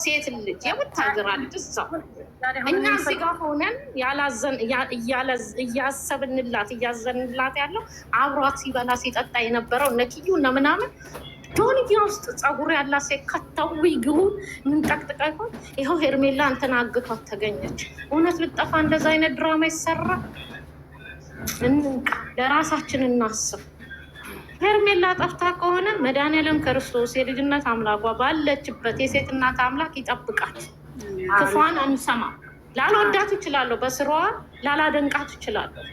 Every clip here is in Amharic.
ሴት ልጅ የምታገራል እዛው እኛ እዚህ ጋር ሆነን እያሰብንላት እያዘንላት ያለው አብሯት ሲበላ ሲጠጣ የነበረው ነኪዩ እና ምናምን ጆንያ ውስጥ ፀጉር ያላት ሴት ከተው ይግቡን ምን ጠቅጥቀ ይሆን ይኸው ሄርሜላ እንትን አግቷት ተገኘች። እውነት ልጠፋ እንደዛ አይነት ድራማ ይሰራ? ለራሳችን እናስብ። ሄርሜላ ጠፍታ ከሆነ መድኃኒዓለም ክርስቶስ የልጅነት አምላኳ ባለችበት የሴት እናት አምላክ ይጠብቃት። ክፏን አንሰማ። ላልወዳት እችላለሁ፣ በስሯ ላላደንቃት እችላለሁ፣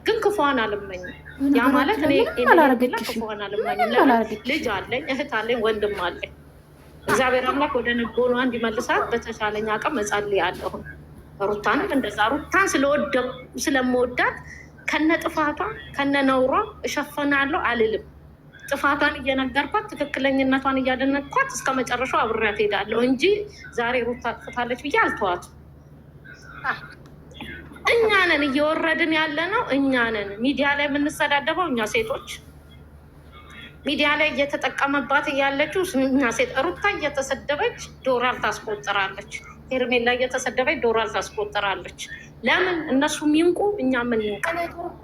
ግን ክፏን አልመኝም። ያ ማለት እኔ ክፏን አልመኝም። ልጅ አለኝ፣ እህት አለኝ፣ ወንድም አለኝ። እግዚአብሔር አምላክ ወደ ንጎኗ እንዲመልሳት በተሻለኝ አቅም እጸልያለሁ። ሩታንም እንደዛ ሩታን ስለምወዳት ከነ ጥፋቷ ከነ ነውሯ እሸፈናለሁ አልልም። ጥፋቷን እየነገርኳት ትክክለኝነቷን እያደነቅኳት እስከ መጨረሻው አብሬያት ሄዳለሁ እንጂ ዛሬ ሩታ ጥፍታለች ብዬ አልተዋትም። እኛ ነን እየወረድን ያለ ነው። እኛ ነን ሚዲያ ላይ የምንሰዳደበው እኛ ሴቶች፣ ሚዲያ ላይ እየተጠቀመባት ያለችው እኛ ሴት። ሩታ እየተሰደበች ዶላር ታስቆጥራለች። ሄርሜላ እየተሰደበች ዶላር ታስቆጥራለች። ለምን እነሱ የሚንቁ እኛ ምን ይንቁ?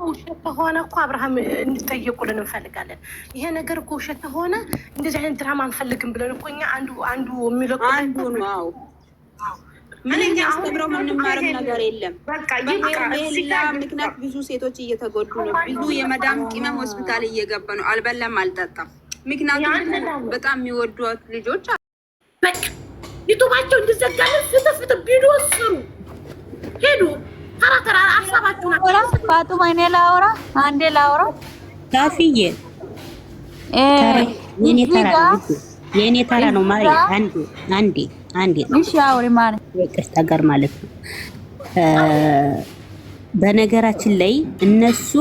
ውሸት ከሆነ እኮ አብርሃም እንዲጠየቁልን እንፈልጋለን። ይሄ ነገር እኮ ውሸት ከሆነ እንደዚህ አይነት ድራማ አንፈልግም ብለን እኮ እኛ አንዱ የሚለቁ አንዱ ነው። ምን ያስተምረው ምንማርም ነገር የለም። ሌላ ምክንያት ብዙ ሴቶች እየተጎዱ ነው። ብዙ የመዳም ቅመም ሆስፒታል እየገባ ነው። አልበላም አልጠጣም። ምክንያቱም በጣም የሚወዷት ልጆች በቃ ዩቱባቸው እንዲዘጋለን ፍትፍት ቪዲዮ ስሩ ሄዱ ተራ ሀሳባችሁ ናቸው። ፋጡማ እኔ ላውራ አንዴ ላውራ ካፊዬ የኔ ተራ ነው ማለት አንዴ እሺ አውሪ ማለት ይቅርታ ጋር ማለት ነው። በነገራችን ላይ እነሱ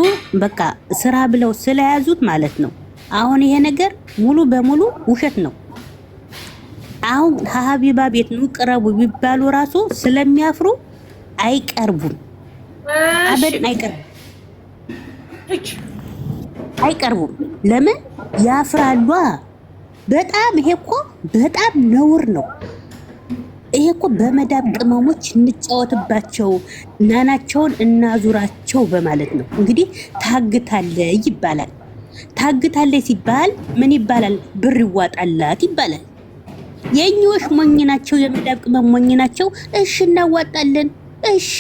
በቃ ስራ ብለው ስለያዙት ማለት ነው። አሁን ይሄ ነገር ሙሉ በሙሉ ውሸት ነው። አሁን ሀቢባ ቤት ነው ቅረቡ ቢባሉ ራሱ ስለሚያፍሩ አይቀርቡም። አበድን አይቀርቡም። ለምን ያፍራሉ? በጣም ይሄ እኮ በጣም ነውር ነው። ይሄ እኮ በመዳብ ቅመሞች እንጫወትባቸው ናናቸውን እናዙራቸው በማለት ነው። እንግዲህ ታግታለች ይባላል። ታግታለች ሲባል ምን ይባላል? ብር ይዋጣላት ይባላል። የኞሽ ሞኝ ናቸው፣ የመዳብ ቅመም ሞኝ ናቸው። እሺ እናዋጣለን። እሺ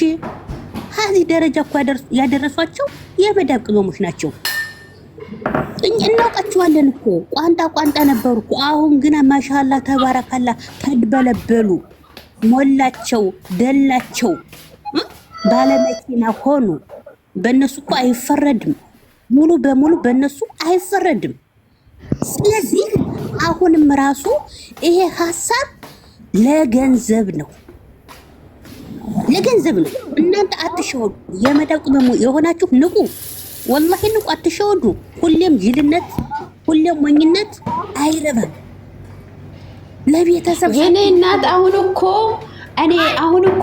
ሀዚ ደረጃ እኮ ያደረሷቸው የመዳብ ቅመሞች ናቸው። እናውቃቸዋለን እኮ ቋንጣ ነበሩ እኮ። አሁን ግን ማሻአላ ተባረካላ ተድበለበሉ፣ ሞላቸው፣ ደላቸው፣ ባለመኪና ሆኑ። በእነሱ እኮ አይፈረድም። ሙሉ በሙሉ በእነሱ አይፈረድም። ስለዚህ አሁንም ራሱ ይሄ ሀሳብ ለገንዘብ ነው። እናንተ አትሸወዱ። የመዳብ ቅመሙ የሆናችሁ ንቁ፣ ወላሂ ንቁ፣ አትሸወዱ። ሁሌም ጅልነት፣ ሁሌም ሞኝነት አይረባም። ለቤተሰብ የኔ እናት አሁን እኮ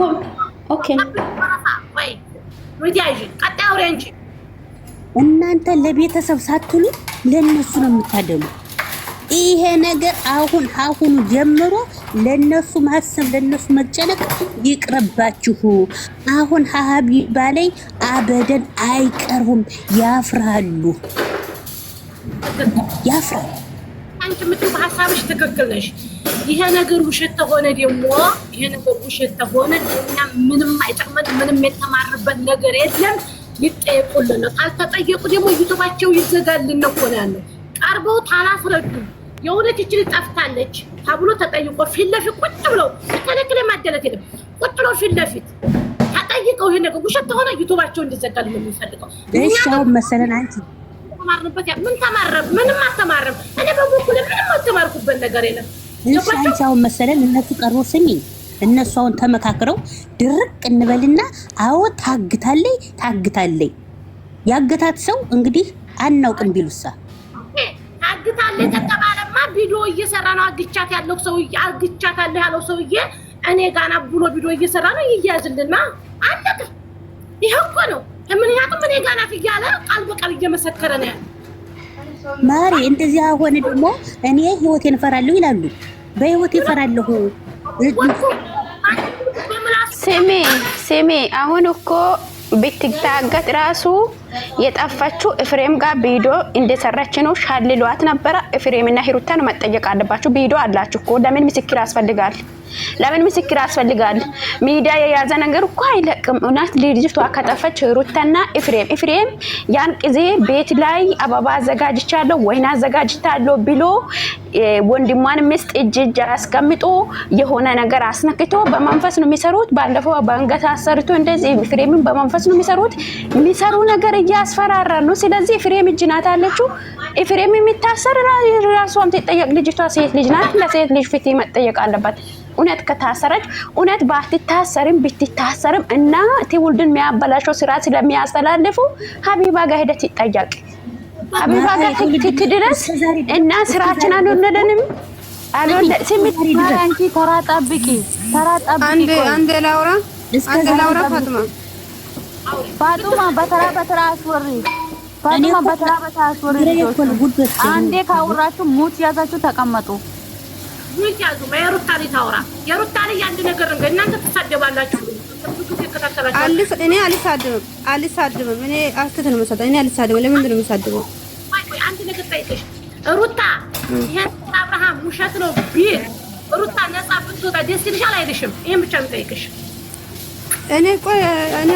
ኦኬ እናንተ ለቤተሰብ ሳትሉ ለነሱ ነው የምታደሉ። ይሄ ነገር አሁኑ ጀምሮ ለነሱ ማሰብ ለነሱ መጨነቅ ይቅርባችሁ። አሁን ሀቢባ ላይ አበደን አይቀርቡም። ያፍራሉ። አንቺ ምትው ሐሳብሽ ትክክል ነሽ። ይሄ ነገር ውሸት ተሆነ ደግሞ እኛ ምንም አይጠቅመን፣ ምንም የተማርበት ነገር የለም። ይጠየቁልን ነው። ካልተጠየቁ ደግሞ ዩቱባቸው ይዘጋልን እኮ ነው ያለው። ቀርበው ታላፍረዱ የእውነት ይችል ጠፍታለች ተብሎ ተጠይቆ ፊት ለፊት ቁጭ ብለው ተለክለ ማደለት የለም። ቁጭ ብለው ፊት ለፊት ተጠይቀው ይሄ ነገር ውሸት ተሆነ ዩቱባቸው እንዲዘጋልን ነው የሚፈልገው። እሻው መሰለን አንቺ ተማርንበት ምን ተማረም? ምንም አልተማረም። እኔ በበኩሌ ምንም አልተማርኩበት ነገር የለም። እሻው መሰለን እነሱ ቀርቦ ስሚ፣ እነሱ አሁን ተመካክረው ድርቅ እንበልና አዎ ታግታለች። ያገታት ሰው እንግዲህ አናውቅም ቢሉሳ አግታለች ተባለማ ቪዲዮ እየሰራ ነው። አግቻታለሁ ያለው ሰውዬ እኔ ጋና ብሎ ቪዲዮ እየሰራ ነው። ይያዝልና አለቀ። ይሄ እኮ ነው። ምክንያቱም እኔ ጋና እያለ ቃል በቃል እየመሰከረ ነው ያለው። ማሪ እንደዚህ ሆነ ደግሞ እኔ ህይወቴን እፈራለሁ ይላሉ። በህይወቴ እፈራለሁ ስሜ አሁን እኮ ብትታገት ራሱ የጠፋችው ኤፍሬም ጋር ቪዲዮ እንደሰራች ነው ሻልሏት ነበረ። ኤፍሬምና ሂሩታን መጠየቅ አለባችሁ። ቪዲዮ አላችሁ እኮ ለምን ምስክር ያስፈልጋል? ለምን ምስክር ያስፈልጋል? ሚዲያ የያዘ ነገር እኮ አይለቅም። እውነት ልጅቷ ከጠፋች ሂሩታና ኤፍሬም ያን ጊዜ ቤት ላይ አበባ አዘጋጅቻለሁ ወይና አዘጋጅታለሁ ብሎ ወንድሟን ምስጥ እጅ አስቀምጦ የሆነ ነገር አስነክቶ በመንፈስ ነው የሚሰሩት። ባለፈው በአንገት አሰርቶ እንደዚህ ኤፍሬምን በመንፈስ ነው የሚሰሩት። የሚሰሩ ነገር እያስፈራራ ነው። ስለዚህ ኤፍሬም እጅ ናት አለችው። ኤፍሬም የሚታሰር ራሷም ትጠየቅ። ልጅቷ ሴት ልጅ ናት። ለሴት ልጅ ፊት መጠየቅ አለባት። እውነት ከታሰረች እውነት ባትታሰርም ብትታሰርም እና ትውልድን የሚያበላሸው ስራ ስለሚያስተላልፉ ሀቢባ ጋር ሄደት ይጠየቅ። ሀቢባ ጋር ትድረስ እና ስራችን አልወለደንም አንቺ ተራ ጠብቂ አንድ ላውራ ፋጡማ በተራ አስወሪ። ፋጡማ በተራ አስወሪ። አንዴ ካወራችሁ ሙት ያዛችሁ ተቀመጡ። ሙት ያዙ። የሩታ ልጅ ታውራ። የሩታ ልጅ አንድ ነገር ነው። እናንተ ትሳደባላችሁ። እኔ አልሳደብም። እኔ አስተት ነው መሰለኝ። እኔ አልሳደብም። ለምንድን ነው የምሳደበው? አንድ ነገር ጠይቀሽ ሩታ ይሄን አብርሃም ውሸት ነው ቢል ሩታ ነፃ ብትወጣ ደስ ይልሻል አይልሽም? ይሄን ብቻ ነው ጠይቀሽ። እኔ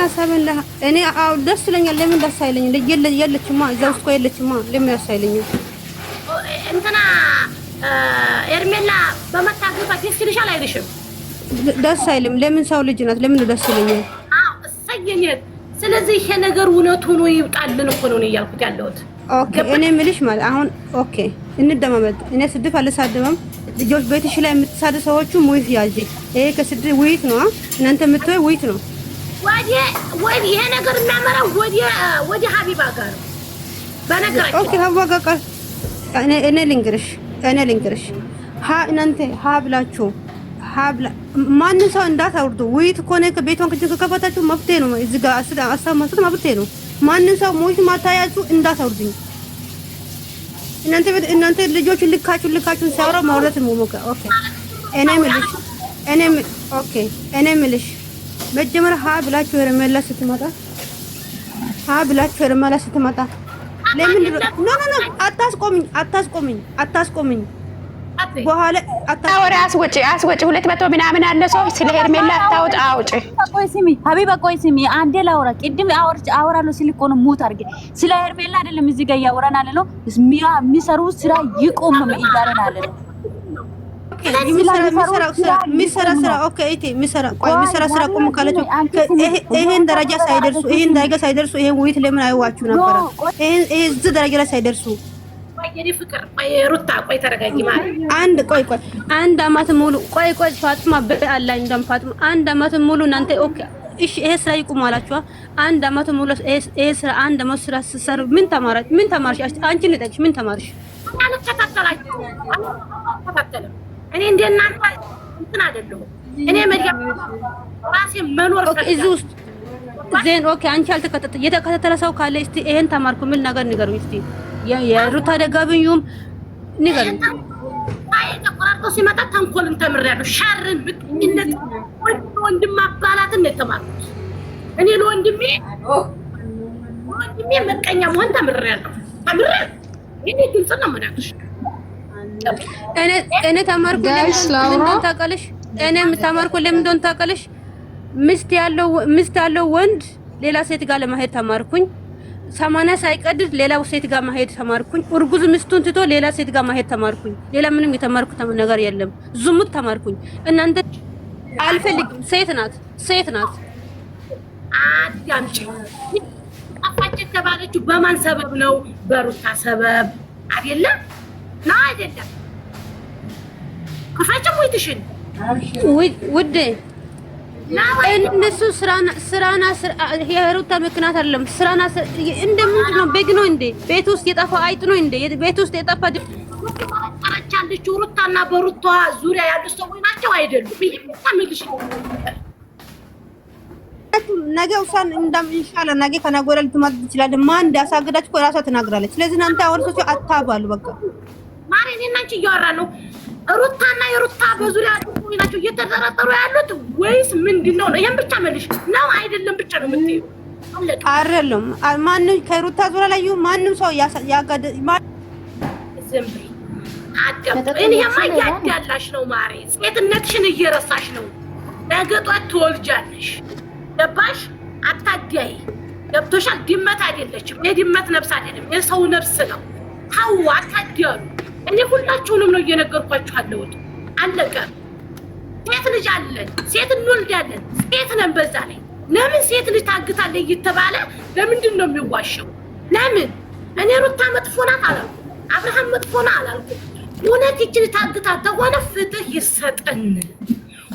አሰበለ እኔ አው ደስ ይለኛል። ለምን ደስ አይለኝም? የለችማ እዛ ውስጥ እኮ የለችማ። ለምን ደስ አይለኝም? እንትና ኤርሜላ በመታገባ ደስ ይልሻል አይልሽም? ደስ አይልም። ለምን ሰው ልጅ ናት። ለምን ደስ ይለኛል? አዎ እሰየኝ። ስለዚህ ይሄ ነገር እውነት ሆኖ ይውጣልን እኮ ነው እያልኩት ያለሁት። ኦኬ እኔ የምልሽ ማለት አሁን ኦኬ እንደማመጥ እኔ ስድብ አልሳደብም። ልጆች ቤትሽ ላይ የምትሳደ ሰዎቹ ሙይት ያጂ ይሄ ከስድብ ውይይት ነው። እናንተ የምትወይ ውይይት ነው። ወዲ ይሄ ነገር እናመራው ወዲ ሀቢባ ጋር ነው በነገራችን። ኦኬ ሀቢባ ጋር እኔ ልንገርሽ እናንተ ብላችሁ ማንን ሰው እንዳታወርዱ። ውይይት እኮ ነው። ከቤቷን ከከፈታችሁ መፍትሄ ነው። እዚህ ጋር አስተማማት መፍትሄ ነው። ማንን ሰው ሙይት ማታያችሁ እንዳታወርዱኝ። እናንተ ልጆች ልካችሁን ሲያወራ ማውራት ነው ሞከ። ኦኬ እኔ ምልሽ መጀመሪያ ብላችሁ ሄርሜላ ስትመጣ ለምን ኖ አታስቆምኝ። በኋላ አታወሪ። አስወጪ 200 ምናምን አለ ሰው ስለ ሄርሜላ አታውጥ። አውጪ። ቆይ ስሚ ሀቢባ፣ ቆይ ስሚ አንዴ ላውራ። ቅድም አወራለሁ ሲል እኮ ነው ሙት አድርጌ። ስለ ሄርሜላ አይደለም እዚህ ጋር እያወራን አለ ነው። የሚሰሩ ስራ ይቆም ነው እያለን አለ ነው። የሚሰራ ስራ ቆም ካለችው ይሄን ደረጃ ሳይደርሱ ይሄን ውይይት ለምን አይዋችሁ ነበር? እዚህ ደረጃ ላይ ሳይደርሱ አንድ አመት ሙሉ ፋጥማ በአላህ ፋጥማ አንድ አመት ሙሉ እናንተ ኦኬ እሺ ይሄ ስራ ይቁም አላችሁ። አንድ አመት ሙሉ ይሄ ስራ አንድ አመት ስራ ሲሰሩ ምን ተማርሽ? አንቺ ልጠቅሽ ምን ተማርሽ? እኔ እንደናንተ እንትን አይደለሁም። እኔ መዲያም ራሴ መኖር እዚህ ውስጥ ዜን ኦኬ አንቺ የተከታተለ ሰው ካለ እስቲ ይሄን ተማርኩ ምን ነገር ንገሩኝ እስቲ። የሩታ ደጋብኙም ንገሩኝ። ተቆራርጦ ሲመጣ ተንኮልን ተምሬያለሁ። ሻርን ብትነት ወንድም አባላትን ነው የተማርኩት። እኔ ለወንድሜ መቀኛ መሆን ተምሬያለሁ። እኔ ግልጽ ነው የምነግርሽ። እኔ ተማርኩ ለምን ታውቃለሽ? እኔ ተማርኩ ለምን እንደሆነ ታውቃለሽ? ሚስት ያለው ወንድ ሌላ ሴት ጋር ለማሄድ ተማርኩኝ። 80 ሳይቀድድ ሌላ ሴት ጋር ማሄድ ተማርኩኝ። እርጉዝ ሚስቱን ትቶ ሌላ ሴት ጋር ማሄድ ተማርኩኝ። ሌላ ምንም የተማርኩት ነገር የለም። ዝሙት ተማርኩኝ። እናንተ አልፈልግም። ሴት ናት። አዳምጪ። አፋጭ ተባለችው በማን ሰበብ ነው? በሩታ ሰበብ አይደለም ነው አይደለም? ከፋጭም ወይትሽን ውዴ እነሱ ስራና የሩታ ምክንያት አይደለም። ስራና እንደምንድን ነው? ቤግ ነው እንዴ? ቤት ውስጥ የጠፋ አይጥ ነው እንዴ? ቤት ውስጥ የጠፋ አረቻለች። ሩታና በሩታ ዙሪያ ያሉ ሰዎች ናቸው አይደሉም? ይሄ ነገ ውሳን ኢንሻአላህ ነገ ከነገ ወዲያ ልትመጣ ትችላለች። ማን እንዳሳገዳችሁ እራሷ ትናገራለች። ስለዚህ እናንተ አወርሶች አታባሉ። በቃ ማሪ እኔና አንቺ እያወራን ነው። ሩታና የሩታ በዙሪያ ያሉ ናቸው እየተጠረጠሩ ያሉት ወይስ ምንድነው? ነው ይሄን ብቻ መልሽ ነው አይደለም ብቻ ነው የምትይው? አይደለም ማንም ከሩታ ዙሪያ ላይ ማንም ሰው ያጋደ ዝም በይ አዳም። እኔማ ያዳላሽ ነው ማሬ፣ ሴትነትሽን እየረሳሽ ነው። ነገ ጧት ትወልጃለሽ። ገባሽ? አታዲያይ። ገብቶሻል? ድመት አይደለችም። የድመት ነፍስ አይደለም፣ የሰው ነፍስ ነው። ታው አታዲያሉ። እኔ ሁላችሁንም ነው እየነገርኳችሁ አለሁት። አለቀ። ሴት ልጅ አለን፣ ሴት እንወልዳለን፣ ሴት ነን። በዛ ላይ ለምን ሴት ልጅ ታግታለች እየተባለ ለምንድን ነው የሚዋሸው? ለምን? እኔ ሩታ መጥፎ ናት አላልኩም፣ አብርሃም መጥፎ ናት አላልኩም። እውነት ይችል ታግታ ተሆነ ፍትህ ይሰጠን፣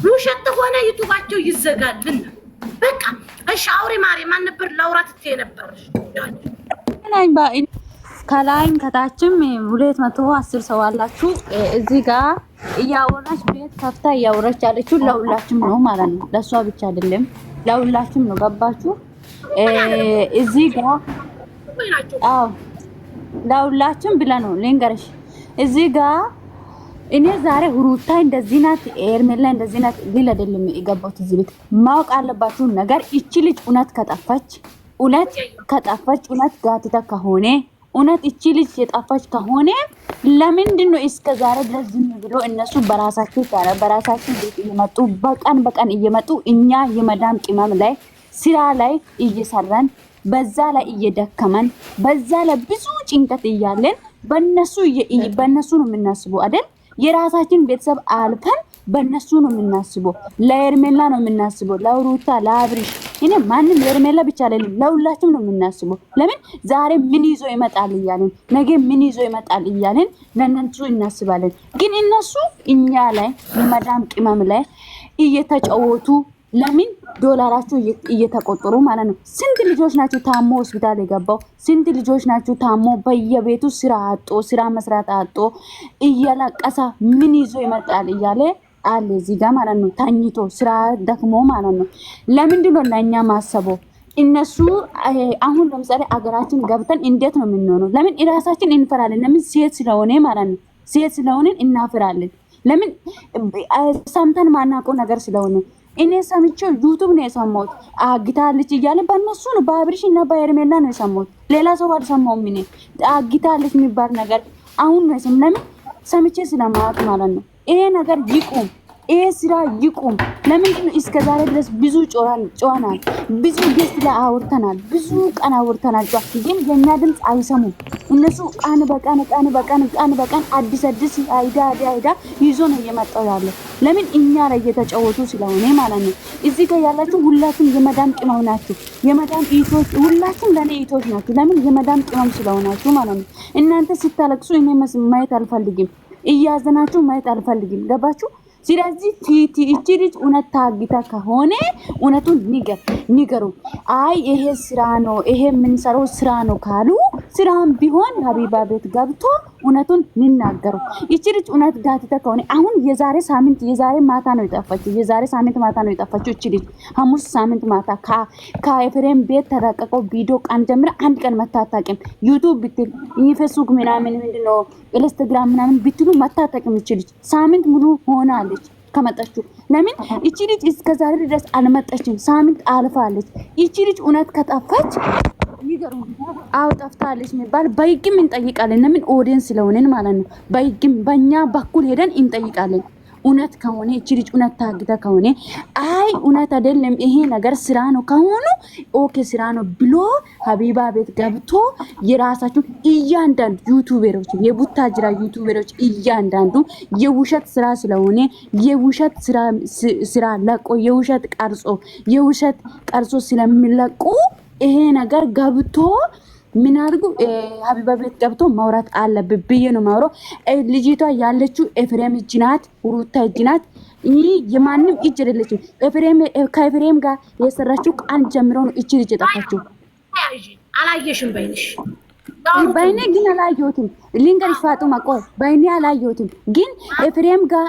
ውሸት ተሆነ ዩቱባቸው ይዘጋልን። በቃ እሺ። አውሪ ማሪ ማን ነበር ላውራት ትይ ነበር? ከላይም ከታችም 210 ሰው አላችሁ። እዚህ ጋር እያወራች ቤት ከፍታ እያወራች ያለችው ለሁላችሁም ነው ማለት ነው። ለሷ ብቻ አይደለም ለሁላችሁም ነው። ገባችሁ? እዚህ ጋር አዎ ለሁላችሁም ብላ ነው ልንገርሽ። እዚህ ጋር እኔ ዛሬ ሩታ እንደዚህ ናት፣ ኤርሜላ እንደዚህ ናት ሊል አይደለም የገባሁት እዚህ ቤት። ማወቅ አለባችሁ ነገር እቺ ልጅ እውነት ከጠፋች እውነት ጋትታ ከሆነ እውነት እቺ ልጅ የጠፋች ከሆነ ለምንድን ነው እስከ ዛሬ ድረስ ዝም ብሎ እነሱ በራሳቸው ቤት እየመጡ በቀን እየመጡ እኛ የመዳም ቅመም ላይ ስራ ላይ እየሰራን በዛ ላይ እየደከመን በዛ ላይ ብዙ ጭንቀት እያለን በእነሱ ነው የምናስበው አይደል? የራሳችን ቤተሰብ አልፈን በእነሱ ነው የምናስበው። ለኤርሜላ ነው የምናስበው፣ ለሩታ፣ ለአብሪሽ። እኔ ማንም ኤርሜላ ብቻ አይደለም ለሁላችሁም ነው የምናስበው። ለምን ዛሬ ምን ይዞ ይመጣል እያለን ነገ ምን ይዞ ይመጣል እያለን ለእነሱ እናስባለን። ግን እነሱ እኛ ላይ የመዳም ቅመም ላይ እየተጫወቱ ለምን ዶላራቸው እየተቆጠሩ ማለት ነው። ስንት ልጆች ናቸው ታሞ ሆስፒታል የገባው? ስንት ልጆች ናቸው ታሞ በየቤቱ ስራ መስራት አጦ እየለቀሰ ምን ይዞ ይመጣል እያለ አለ እዚህ ጋር ማለት ነው። ታኝቶ ስራ ደክሞ ማለት ነው። ለምንድን ነው ለእኛ ማሰበው? እነሱ አሁን ለምሳሌ አገራችን ገብተን እንዴት ነው የምንሆነው? ለምን እራሳችን እንፈራለን? ለምን ሴት ስለሆነ ማለት ነው። ሴት ስለሆነን እናፍራለን። ለምን ሰምተን ማናውቀው ነገር ስለሆነ እኔ ሰምቼው ዩቱብ ነው የሰማሁት። አግታለች እያለ በእነሱ ነው በአብሪሽ እና በኤርሜላ ነው የሰማሁት። ሌላ ሰው አልሰማሁም። እኔ አግታለች የሚባል ነገር አሁን ነው የሰማሁት። ለምን ሰምቼ ስለማያውቅ ማለት ነው። ይሄ ነገር ይቁም፣ ይሄ ስራ ይቁም። ለምንድን ነው እስከ ዛሬ ድረስ ብዙ ጮኸናል፣ ብዙ ጌስት ላይ አውርተናል፣ ብዙ ቀን አውርተናል። ግን የኛ ድምፅ አይሰሙም። እነሱ ቀን በቀን አዲስ አይዳ ይዞ ነው እየመጣው ያለ። ለምን እኛ ላይ እየተጫወቱ ስለሆነ ማለት ነው። እዚህ ጋር ያላችሁ ሁላችሁም የመዳም ቅመም ናችሁ። የመዳም ኢቶች ሁላችሁም ለኔ ኢቶች ናችሁ። ለምን የመዳም ቅመም ስለሆናችሁ ማለት ነው። እናንተ ስታለቅሱ እኔ ማየት አልፈልግም፣ እያዘናችሁ ማየት አልፈልግም። ገባችሁ? ስለዚህ እቺ ልጅ እውነት ታግታ ከሆነ እውነቱን ንገሩ። አይ ይሄ ስራ ነው፣ ይሄ የምንሰራው ስራ ነው ካሉ ስራም ቢሆን ሀቢባ ቤት ገብቶ እውነቱን እንናገሩ። እቺ ልጅ እውነት ጋትታ ከሆነ አሁን የዛሬ ማታ ነው የጠፋችው። የዛሬ ሳምንት ማታ ነው የጠፋችው። እቺ ልጅ ሐሙስ ሳምንት ማታ ከኤፍሬም ቤት ተለቀቀው ቪዲዮ ቀን ጀምራ አንድ ቀን መታጣቅም ዩቲዩብ ብትል ፌስቡክ ምናምን ምንድነው ኢንስታግራም ምናምን ብትሉ መታጣቅም እቺ ልጅ ሳምንት ሙሉ ሆናለች ከመጣችሁ። ለምን እቺ ልጅ እስከ ዛሬ ድረስ አልመጣችም? ሳምንት አልፋለች። እቺ ልጅ እውነት ከጠፋች ይገሩ አው ጠፍታለች የሚባል በይግም እንጠይቃለን። ለምን ኦዲየንስ ስለሆነን ማለት ነው። በይግም በእኛ በኩል ሄደን እንጠይቃለን። እውነት ከሆነ እቺ ልጅ እውነት ታግታ ከሆነ አይ እውነት አይደለም ይሄ ነገር ስራ ነው ከሆኑ ኦኬ ስራ ነው ብሎ ሀቢባ ቤት ገብቶ የራሳችሁ እያንዳንዱ ዩቲዩበሮች የቡታጅራ ዩቲዩበሮች እያንዳንዱ የውሸት ስራ ስለሆነ የውሸት ስራ ለቆ የውሸት ቀርጾ ስለሚለቁ ይሄ ነገር ገብቶ ምን አድርጉ ሀቢባ ቤት ገብቶ ማውራት አለብኝ ብዬ ነው ማውራው። ልጅቷ ያለችው ኤፍሬም እጅ ናት፣ ሩታ እጅ ናት። ይሄ የማንም እጅ አይደለችም። ከኤፍሬም ጋር የሰራችው ቀን ጀምሮ ነው እቺ ልጅ የጠፋችው። አላየሽም? በይኔ ግን አላየሁትም። ልንገርሽ ፋጡማ ቆይ በይኔ አላየሁትም ግን ኤፍሬም ጋር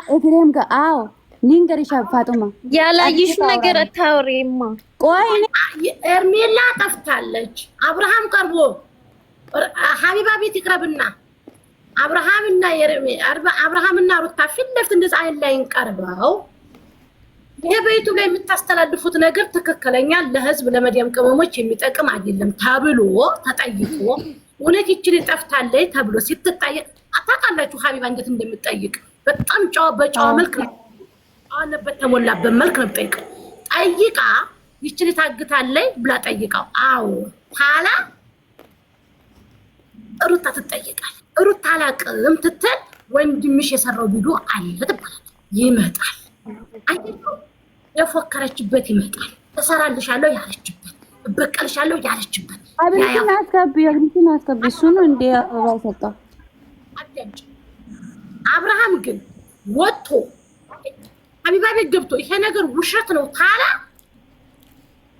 አዎ ልንገርሽ ፋጡማ ያላየሽ ነገር አታውሪማ። ቆይ ኤርሜላ ጠፍታለች። አብርሃም ቀርቦ ሀቢባ ቤት ይቅረብና አብርሃምና ሩታ ፊት ለፊት እንደዛ አይን ላይ እንቀርበው ይሄ በዩቲዩብ ላይ የምታስተላልፉት ነገር ትክክለኛ ለህዝብ ለመዲያም ቅመሞች የሚጠቅም አይደለም ተብሎ ተጠይቆ እውነት ይችል ጠፍታለች ተብሎ ሲትጠየቅ አታውቃላችሁ ሀቢባ እንዴት እንደምትጠይቅ በጣም በጨዋ መልክ ነው አለበት ተሞላበት መልክ ነው ጠይቃ ይችል ታግታለች ብላ ጠይቃው አዎ ታላ ሩታ ትጠይቃለች ሩታ አላቅም ትተል ወንድምሽ የሰራው ቪዲዮ አለ ትባላለች ይመጣል አይደለም የፎከረችበት ይመጣል ተሰራልሻለሁ ያለችበት በቀልሻለሁ ያለችበት አብርሽን አስገቢ እሱን እንደ አበባ ሰጣው አብርሃም ግን ወጥቶ ሀቢባ ቤት ገብቶ ይሄ ነገር ውሸት ነው ታላ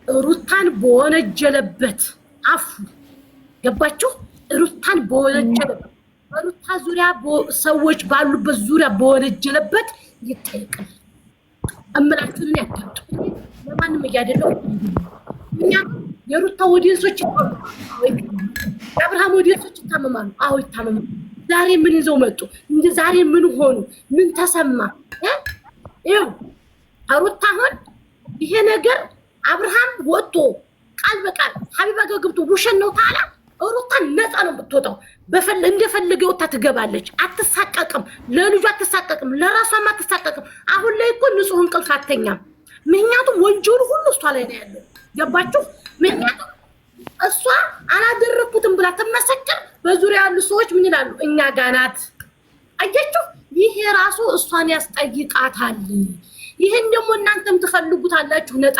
ሩታን በወነጀለበት አፉ ገባችሁ ሩታን በወነጀለበት በሩታ ዙሪያ ሰዎች ባሉበት ዙሪያ በወነጀለበት ይጠይቃል አምላክን ያጣጡ ለማንም ያደለው እኛ የሩታ ወዲንሶች አብርሃም ወዲንሶች ታመማሉ አዎ ይታመማሉ ዛሬ ምን ይዘው መጡ እንደ ዛሬ ምን ሆኑ ምን ተሰማ ይው ሩታ ሆን ይሄ ነገር አብርሃም ወጥቶ ቃል በቃል ሀቢባ ጋር ገብቶ ውሸት ነው ታላ ሩታ ነፃ ነው የምትወጣው እንደፈለገ ወጣ ትገባለች አትሳቀቅም ለልጇ አትሳቀቅም ለራሷም አትሳቀቅም አሁን ላይ እኮ ንጹህ እንቅልፍ አተኛም ምክንያቱም ወንጀሉ ሁሉ እሷ ላይ ነው ያለው ገባችሁ ምክንያቱም እሷ አላደረኩትም ብላ ተመሰከረ በዙሪያ ያሉ ሰዎች ምን ይላሉ እኛ ጋናት አያችሁ ይሄ ራሱ እሷን ያስጠይቃታል ይሄን ደግሞ እናንተም ትፈልጉታላችሁ ነፃ